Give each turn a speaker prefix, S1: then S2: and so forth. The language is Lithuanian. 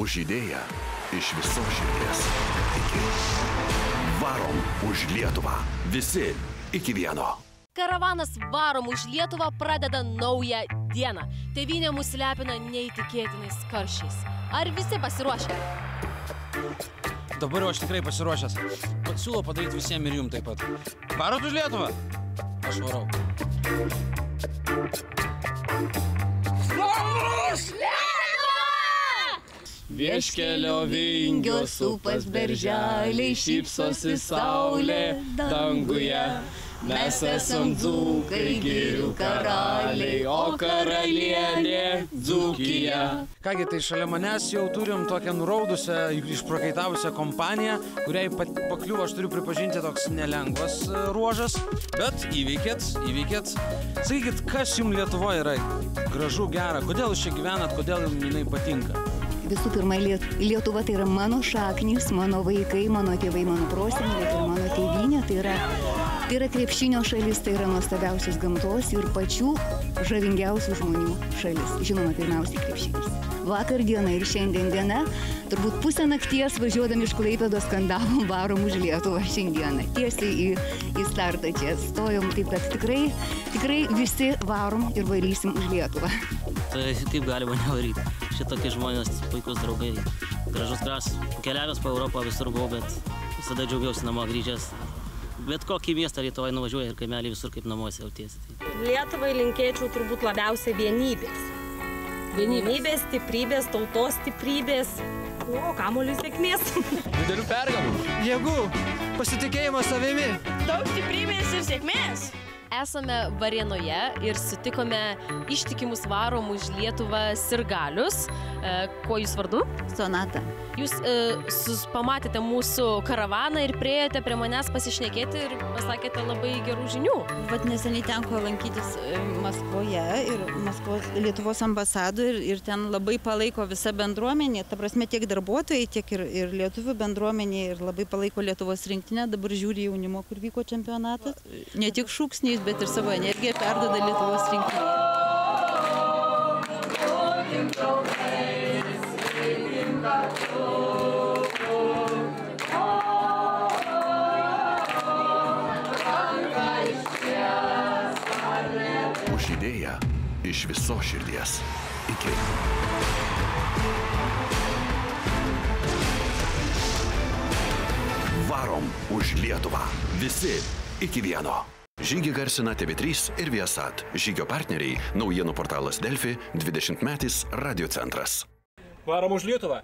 S1: už idėją iš visos širdies. Varom už Lietuvą. Visi iki vieno.
S2: Karavanas Varom už Lietuvą pradeda naują dieną. Tėvynė mus lepina neįtikėtinais karščiais. Ar visi pasiruošę?
S3: Dabar jau aš tikrai pasiruošęs. Siūlau padaryti visiems ir jums taip pat. Varot už Lietuvą? Aš varau.
S2: Už Lietuvą!
S4: Vieškelio vingios upas berželiai, šypsosi saulė danguje. Mes esam dzūkai, girių karaliai, o karalienė Dzūkija.
S3: Kągi, tai šalia manęs jau turim tokią nuraudusią, išprakaitavusią kompaniją, kuriai pakliuvo, aš turiu pripažinti, toks nelengvas ruožas, bet įveikėt. Sakykit, kas jums Lietuvoje yra gražu, gera, kodėl jūs čia gyvenat, kodėl jums jinai patinka?
S5: Visų pirma, Lietuva tai yra mano šaknys, mano vaikai, mano tėvai, mano proseneliai, tai yra mano tėvynė, tai yra krepšinio šalis, tai yra nuostabiausios gamtos ir pačių žavingiausių žmonių šalis. Žinoma, pirmiausiai krepšinis. Vakar diena ir šiandien diena, turbūt pusę nakties važiuodami iš Klaipėdos skandavom Varom už Lietuvą šiandieną. Tiesiai į startą čia stojom, taip kad tikrai visi varom ir varysim už Lietuvą.
S6: Tai kaip galima nevaryti. Šitokie žmonės, puikus draugai, gražus kraštas. Keliavęs po Europą visur buvau, bet visada džiaugiausi namo grįžęs. Bet kokį miestą Lietuvoje nuvažiuoja ir kaimelį visur kaip namuose jautiesi.
S7: Lietuvai linkėčiau turbūt labiausiai vienybės. Vienybės, stiprybės, tautos stiprybės. O, kamuolių sėkmės.
S4: Didelių pergalių.
S8: Jėgų, pasitikėjimo savimi.
S7: Daug stiprybės ir sėkmės.
S2: Esame Varėnoje ir sutikome ištikimus Varom už Lietuvą sirgalius. Kuo jūs vardu?
S5: Sonata.
S2: Jūs pamatėte mūsų karavaną ir priėjote prie manęs pasišnekėti ir pasakėte labai gerų žinių.
S9: Vat neseniai tenko lankytis Maskvoje ir Lietuvos ambasadų ir ten labai palaiko visa bendruomenė, ta prasme tiek darbuotojai, tiek ir lietuvių bendruomenė ir labai palaiko Lietuvos rinktinę, dabar žiūri jaunimo, kur vyko čempionatas. Ne tik šūksniais, bet ir savo energiją perduoda Lietuvos rinktinė.
S1: Už idėją iš visos širdies. Iki. Varom už Lietuvą. Visi iki vieno. Žygį garsina TV3 ir Viasat. Žygio partneriai naujienų portalas Delfi, 20-metis Radio centras.
S8: Varom už Lietuvą.